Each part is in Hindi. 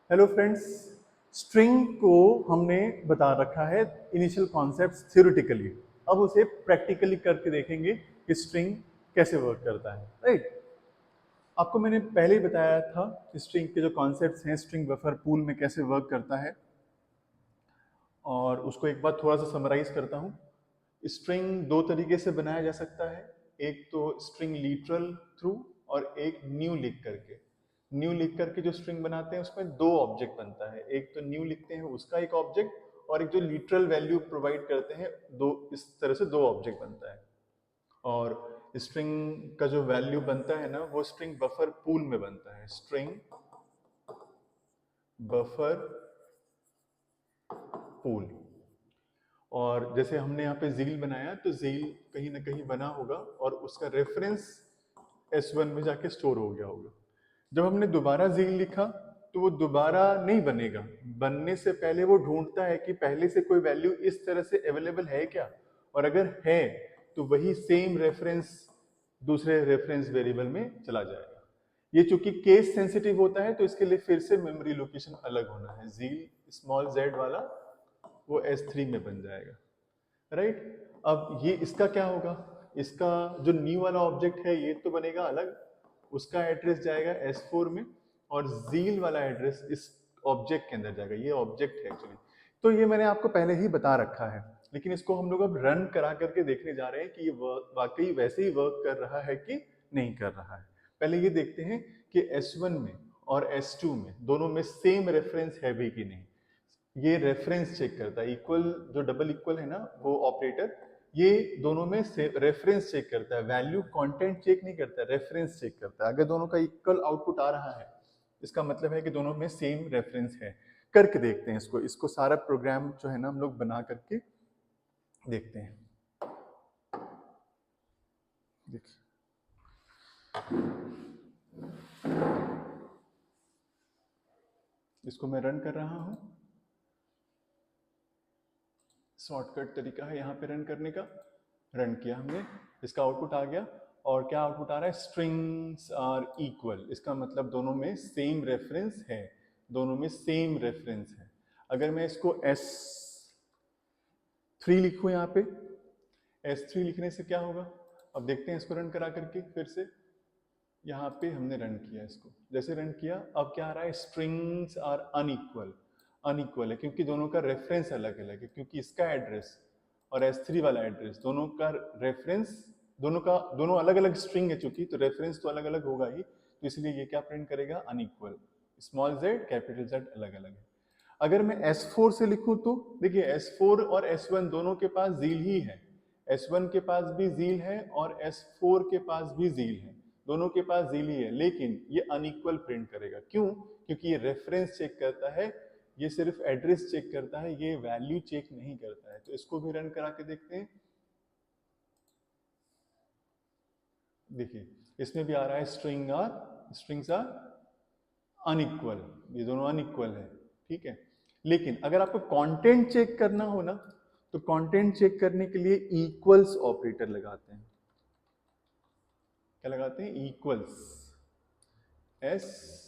हेलो फ्रेंड्स, स्ट्रिंग को हमने बता रखा है इनिशियल कॉन्सेप्ट्स थ्योरेटिकली। अब उसे प्रैक्टिकली करके देखेंगे कि स्ट्रिंग कैसे वर्क करता है। राइट, आपको मैंने पहले ही बताया था कि स्ट्रिंग के जो कॉन्सेप्ट्स हैं, स्ट्रिंग बफर पूल में कैसे वर्क करता है, और उसको एक बार थोड़ा सा समराइज करता हूँ। स्ट्रिंग दो तरीके से बनाया जा सकता है, एक तो स्ट्रिंग लिटरल थ्रू और एक न्यू लिख करके। न्यू लिख करके जो स्ट्रिंग बनाते हैं उसमें दो ऑब्जेक्ट बनता है, एक तो न्यू लिखते हैं उसका एक ऑब्जेक्ट, और एक जो लिटरल वैल्यू प्रोवाइड करते हैं, दो इस तरह से दो ऑब्जेक्ट बनता है। और स्ट्रिंग का जो वैल्यू बनता है ना, वो स्ट्रिंग बफर पूल में बनता है। String buffer pool. और जैसे हमने यहाँ पे जील बनाया, तो जील कहीं ना कहीं बना होगा और उसका रेफरेंस S1 में जाके स्टोर हो गया होगा। जब हमने दोबारा जील लिखा तो वो दोबारा नहीं बनेगा, बनने से पहले वो ढूंढता है कि पहले से कोई वैल्यू इस तरह से अवेलेबल है क्या, और अगर है तो वही सेम रेफरेंस दूसरे रेफरेंस वेरिएबल में चला जाएगा। ये चूंकि केस सेंसिटिव होता है तो इसके लिए फिर से मेमोरी लोकेशन अलग होना है। जील स्मॉल जेड वाला वो S3 में बन जाएगा। राइट, अब ये इसका क्या होगा, इसका जो न्यू वाला ऑब्जेक्ट है ये तो बनेगा अलग, उसका एड्रेस जाएगा S4 में, और जील वाला एड्रेस इस ऑब्जेक्ट के अंदर जाएगा। ये ऑब्जेक्ट है एक्चुअली, तो ये मैंने आपको पहले ही बता रखा है, लेकिन इसको हम लोग अब रन करा करके देखने जा रहे हैं कि ये वाकई वैसे ही वर्क कर रहा है कि नहीं कर रहा है। पहले ये देखते हैं कि S1 में और S2 में दोनों में सेम रेफरेंस है भी कि नहीं। ये रेफरेंस चेक करता है, इक्वल जो डबल इक्वल है ना वो ऑपरेटर, ये दोनों में रेफरेंस चेक करता है, वैल्यू कंटेंट चेक नहीं करता, रेफरेंस चेक करता है। अगर दोनों का इक्वल आउटपुट आ रहा है, इसका मतलब है कि दोनों में सेम रेफरेंस है। करके देखते हैं इसको, इसको सारा प्रोग्राम जो है ना हम लोग बना करके देखते हैं। देखिए, इसको मैं रन कर रहा हूं। शॉर्टकट तरीका है यहाँ पे रन करने का। रन किया हमने, इसका आउटपुट आ गया, और क्या आउटपुट आ रहा है, स्ट्रिंग्स आर इक्वल। इसका मतलब दोनों में सेम रेफरेंस है, दोनों में सेम रेफरेंस है। अगर मैं इसको S3 लिखूं यहाँ पे, S3 लिखने से क्या होगा, अब देखते हैं इसको रन करा करके फिर से। यहाँ पे हमने रन किया इसको, जैसे रन किया अब क्या आ रहा है, स्ट्रिंग्स आर अनइक्वल। अनइक्वल है क्योंकि दोनों का रेफरेंस अलग अलग है, क्योंकि इसका एड्रेस और S3 वाला एड्रेस दोनों का रेफरेंस, दोनों अलग अलग स्ट्रिंग है चूंकि, तो रेफरेंस तो अलग अलग होगा ही, तो इसलिए ये क्या प्रिंट करेगा, unequal. Small Z capital Z अलग अलग है। अगर मैं S4 से लिखूं तो देखिए, S4 और S1 दोनों के पास जील ही है। S1 के पास भी जील है और S4 के पास भी जील है, दोनों के पास जील ही है, लेकिन ये अनइक्वल प्रिंट करेगा। क्यों, क्योंकि ये रेफरेंस चेक करता है, ये सिर्फ एड्रेस चेक करता है, ये वैल्यू चेक नहीं करता है। तो इसको भी रन करा के देखते हैं। देखिए, इसमें भी आ रहा है स्ट्रिंग्स आर अनइक्वल, ये दोनों अनइक्वल है। ठीक है, लेकिन अगर आपको कंटेंट चेक करना हो ना, तो कंटेंट चेक करने के लिए इक्वल्स ऑपरेटर लगाते हैं। क्या लगाते हैं, इक्वल्स, S4।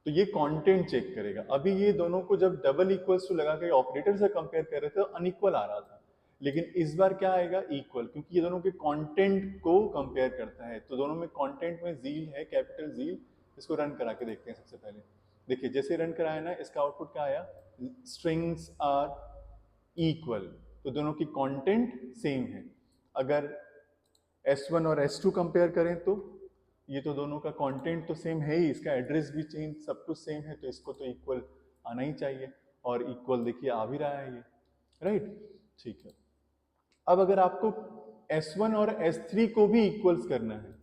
तो ये कंटेंट चेक करेगा। अभी ये दोनों को जब डबल इक्वल्स टू लगा के ऑपरेटर से कंपेयर कर रहे थे तो अनइक्वल आ रहा था, लेकिन इस बार क्या आएगा, इक्वल, क्योंकि ये दोनों के कंटेंट को कंपेयर करता है। तो दोनों में कंटेंट में जील है, कैपिटल जील। इसको रन करा के देखते हैं सबसे पहले। देखिए, जैसे रन कराया ना, इसका आउटपुट क्या आया, स्ट्रिंग्स आर इक्वल, तो दोनों की कंटेंट सेम है। अगर S1 और S2 कंपेयर करें तो ये तो दोनों का कंटेंट तो सेम है ही, इसका एड्रेस भी चेंज, सब कुछ सेम है, तो इसको तो इक्वल आना ही चाहिए, और इक्वल देखिए आ भी रहा है ये। राइट, ठीक है। अब अगर आपको S1 और S3 को भी इक्वल्स करना है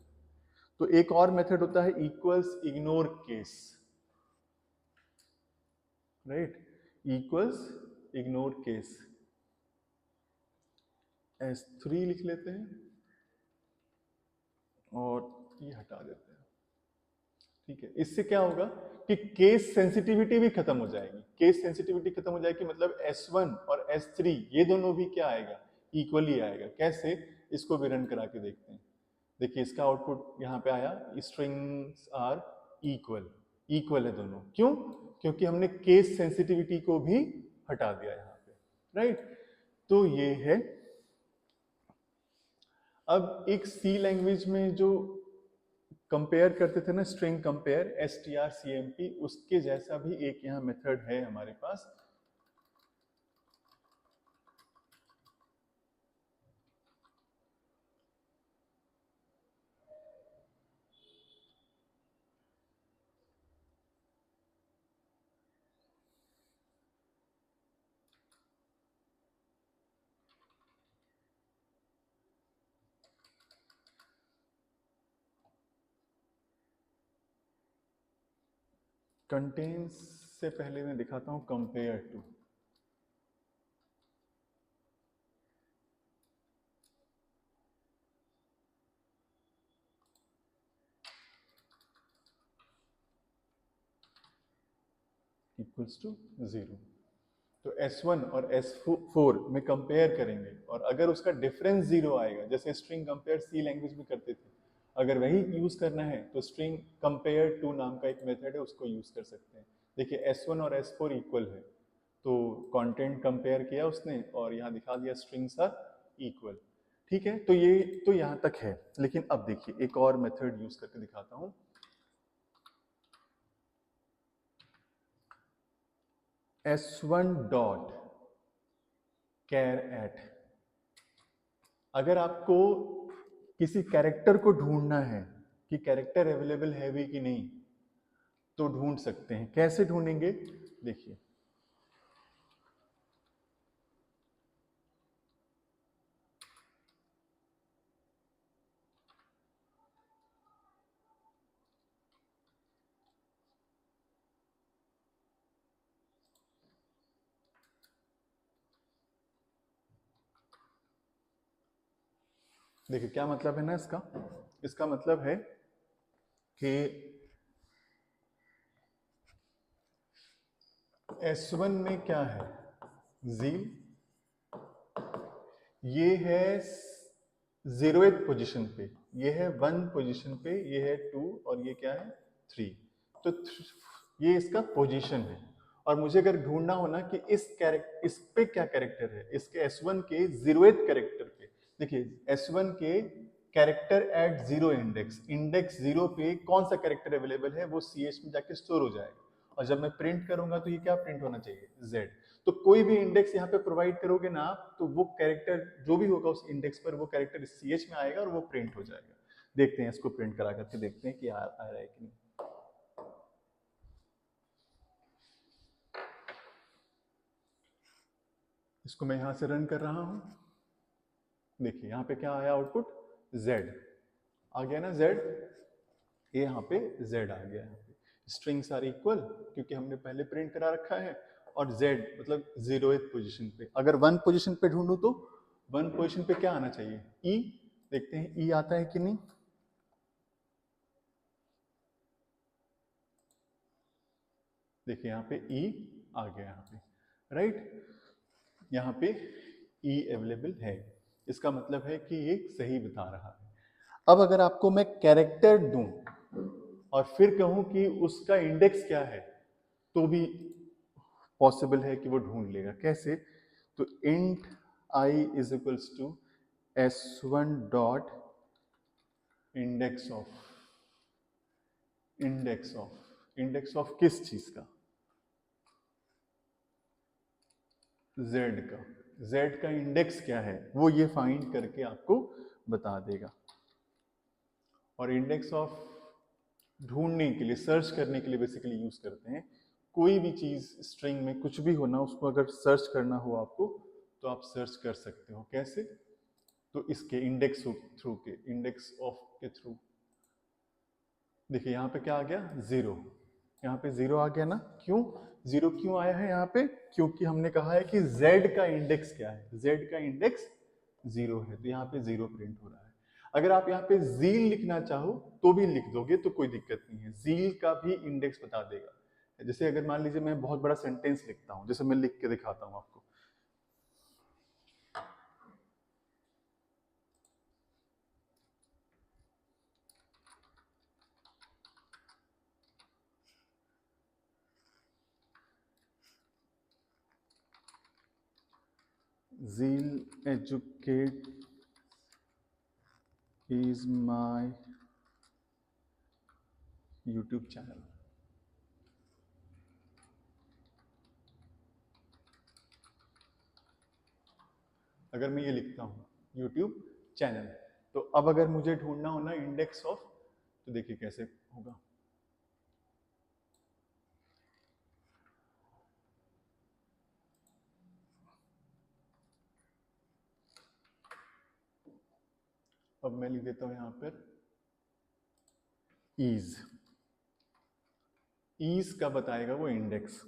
तो एक और मेथड होता है, equals ignore case. Right, equals ignore case. S3 लिख लेते हैं और ये हटा देते हैं। ठीक है, इससे क्या होगा कि केस सेंसिटिविटी भी खत्म हो जाएगी। केस सेंसिटिविटी खत्म हो जाएगी मतलब S1 और S3 ये दोनों भी क्या आएगा, इक्वली आएगा। कैसे, इसको भी रन करा के देखते हैं। देखिए इसका आउटपुट यहाँ पे आया, स्ट्रिंग्स आर इक्वल, इक्वल है दोनों। क्यों? क्योंकि हमने केस सेंसिटिविटी को भी हटा दिया यहाँ पे, राइट। तो ये है। अब एक सी लैंग्वेज में जो कंपेयर करते थे ना, स्ट्रिंग कंपेयर, strcmp, उसके जैसा भी एक यहाँ मेथड है हमारे पास। कंटेन्स से पहले मैं दिखाता हूं कंपेयर टू। Equals to 0। तो S1 और S4 में कंपेयर करेंगे, और अगर उसका डिफरेंस 0 आएगा, जैसे स्ट्रिंग कंपेयर सी लैंग्वेज में करते थे, अगर वही यूज करना है तो स्ट्रिंग कंपेयर टू नाम का एक मेथड है, उसको यूज कर सकते हैं। देखिए S1 और S4 इक्वल है, तो कंटेंट कंपेयर किया उसने और यहाँ दिखा दिया स्ट्रिंग्स आर इक्वल। ठीक है, तो ये तो यहाँ तक है। लेकिन अब देखिए एक और मेथड यूज करके दिखाता हूँ। S1 डॉट कैर एट, अगर आपको किसी कैरेक्टर को ढूंढना है कि कैरेक्टर अवेलेबल है भी कि नहीं, तो ढूंढ सकते हैं। कैसे ढूंढेंगे? देखिए देखिए क्या मतलब है ना इसका। इसका मतलब है कि S1 में क्या है, जील, ये है 0th पोजीशन पे, ये है 1 पोजीशन पे, ये है 2 और ये क्या है 3। तो ये इसका पोजीशन है। और मुझे अगर ढूंढना हो ना कि इस पे क्या कैरेक्टर है, इसके S1 के 0th कैरेक्टर पे। देखिए S1 के कैरेक्टर एट 0 इंडेक्स, इंडेक्स 0 पे कौन सा कैरेक्टर अवेलेबल है, वो CH में जाके स्टोर हो जाएगा। और जब मैं प्रिंट करूंगा तो ये क्या प्रिंट होना चाहिए, Z। तो कोई भी इंडेक्स यहाँ पे प्रोवाइड करोगे ना आप, तो वो कैरेक्टर जो भी होगा उस इंडेक्स पर, वो कैरेक्टर CH में आएगा और वो प्रिंट हो जाएगा। देखते हैं इसको प्रिंट करा करके, देखते हैं कि आ रहा है कि नहीं। इसको मैं यहाँ से रन कर रहा हूँ। देखिए यहाँ पे क्या आया आउटपुट, Z आ गया ना, Z। ये यहाँ पे Z आ गया। स्ट्रिंग्स आर इक्वल क्योंकि हमने पहले प्रिंट करा रखा है, और Z मतलब 0th पोजीशन पे। अगर 1 पोजीशन पे ढूंढूं तो 1 पोजीशन पे क्या आना चाहिए, E। देखते हैं E आता है कि नहीं। देखिए यहाँ पे E आ गया यहाँ पे, राइट। यहाँ पे E अवेलेबल है, इसका मतलब है कि ये सही बता रहा है। अब अगर आपको मैं कैरेक्टर दूं और फिर कहूं कि उसका इंडेक्स क्या है, तो भी पॉसिबल है कि वो ढूंढ लेगा। कैसे? तो int I is equals to S1 dot index of, index of किस चीज का, Z का। Z का इंडेक्स क्या है वो ये फाइंड करके आपको बता देगा। और इंडेक्स ऑफ ढूंढने के लिए, सर्च करने के लिए बेसिकली यूज करते हैं। कोई भी चीज स्ट्रिंग में कुछ भी हो ना, उसको अगर सर्च करना हो आपको, तो आप सर्च कर सकते हो। कैसे? तो इसके इंडेक्स थ्रू के, इंडेक्स ऑफ के थ्रू। देखिए यहाँ पे क्या आ गया, 0। यहाँ पे 0 आ गया ना। क्यों 0 क्यों आया है यहाँ पे? क्योंकि हमने कहा है कि Z का इंडेक्स क्या है, Z का इंडेक्स 0 है, तो यहाँ पे 0 प्रिंट हो रहा है। अगर आप यहाँ पे जील लिखना चाहो तो भी लिख दोगे, तो कोई दिक्कत नहीं है, जील का भी इंडेक्स बता देगा। जैसे अगर मान लीजिए मैं बहुत बड़ा सेंटेंस लिखता हूँ, जैसे मैं लिख के दिखाता हूँ आपको। Zeal Educate is my YouTube channel. अगर मैं ये लिखता हूँ YouTube चैनल, तो अब अगर मुझे ढूंढना हो ना इंडेक्स ऑफ, तो देखिए कैसे होगा। अब मैं लिख देता हूँ यहाँ पर ईज। ईज का बताएगा वो इंडेक्स।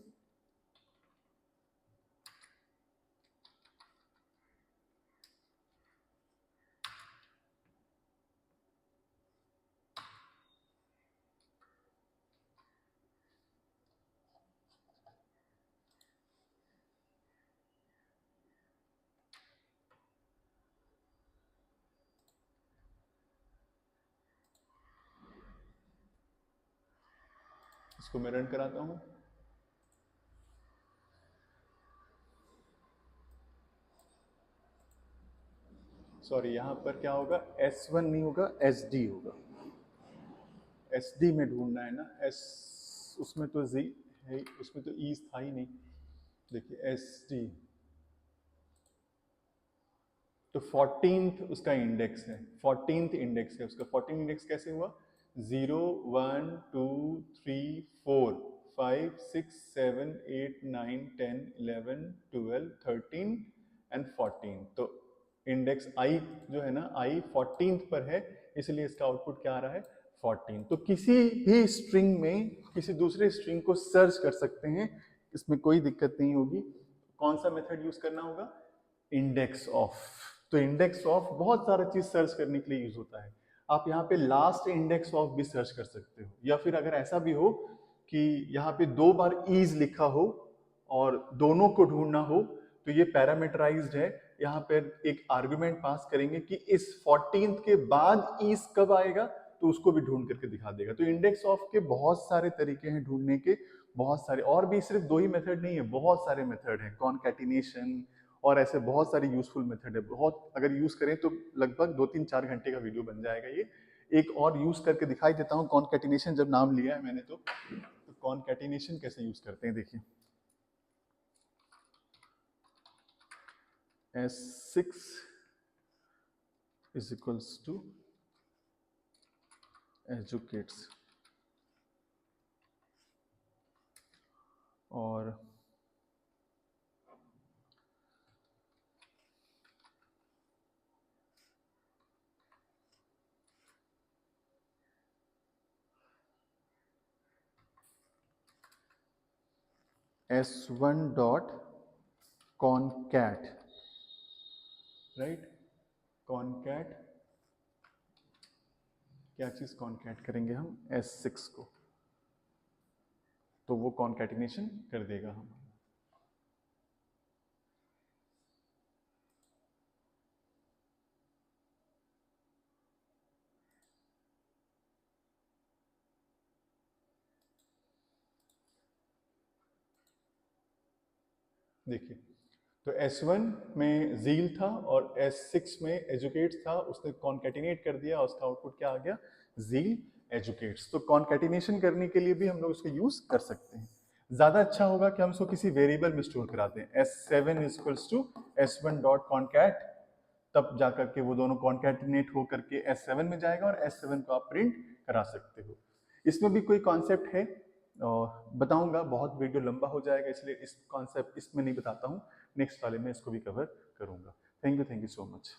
इसको मैं रन कराता हूँ। सॉरी, यहाँ पर क्या होगा, S1 नहीं होगा, SD होगा। SD में ढूंढना है ना, S उसमें तो Z है, उसमें तो ईज था ही नहीं। देखिए SD, तो 14th उसका इंडेक्स है, 14th इंडेक्स है उसका। 14th इंडेक्स कैसे हुआ, 0 1 2 3 4 5 6 7 8 9 10 11 12 13 एंड 14। तो इंडेक्स आई जो है ना, आई 14th पर है, इसलिए इसका आउटपुट क्या आ रहा है, 14। तो किसी भी स्ट्रिंग में किसी दूसरे स्ट्रिंग को सर्च कर सकते हैं, इसमें कोई दिक्कत नहीं होगी। कौन सा मेथड यूज करना होगा, इंडेक्स ऑफ। तो इंडेक्स ऑफ बहुत सारा चीज सर्च करने के लिए यूज होता है। आप यहाँ पे लास्ट इंडेक्स ऑफ भी सर्च कर सकते हो, या फिर अगर ऐसा भी हो कि यहाँ पे 2 बार ईज लिखा हो और दोनों को ढूंढना हो, तो ये पैरामीटराइज्ड है। यहाँ पे एक आर्गुमेंट पास करेंगे कि इस 14th के बाद ईज कब आएगा, तो उसको भी ढूंढ करके दिखा देगा। तो इंडेक्स ऑफ के बहुत सारे तरीके हैं ढूंढने के, बहुत सारे, और भी सिर्फ 2 ही मेथड नहीं है, बहुत सारे मेथड हैं, कॉनकैटिनेशन और ऐसे बहुत सारे यूजफुल मेथड है। बहुत अगर यूज करें तो लगभग 2-3-4 घंटे का वीडियो बन जाएगा ये। एक और यूज करके दिखाई देता हूँ, कॉनकैटिनेशन जब नाम लिया है मैंने तो कॉनकैटिनेशन कैसे यूज करते हैं देखिए। S6 is equals to educates, और S1 dot concat, right, concat क्या चीज कॉनकैट करेंगे हम, S6 को, तो वो कॉनकैटिनेशन कर देगा हम। देखिए, तो S1 में ज़ील था और S6 में एजुकेट्स था, उसने कॉन्कैटिनेट कर दिया, उसका आउटपुट क्या आ गया, ज़ील एजुकेट्स। तो कॉन्कैटिनेशन करने के लिए भी हम लोग उसको यूज कर सकते हैं। ज्यादा अच्छा होगा कि हम उसको किसी वेरिएबल में स्टोर कराते हैं, S7 equals to S1 dot concat, तब जाकर के वो दोनों कॉन्कैटिनेट हो करके S7 में जाएगा और S7 को आप प्रिंट करा सकते हो। इसमें भी कोई कॉन्सेप्ट है और बताऊंगा, बहुत वीडियो लंबा हो जाएगा, इसलिए इस कॉन्सेप्ट इसमें नहीं बताता हूँ, नेक्स्ट वाले में इसको भी कवर करूंगा। Thank you so much.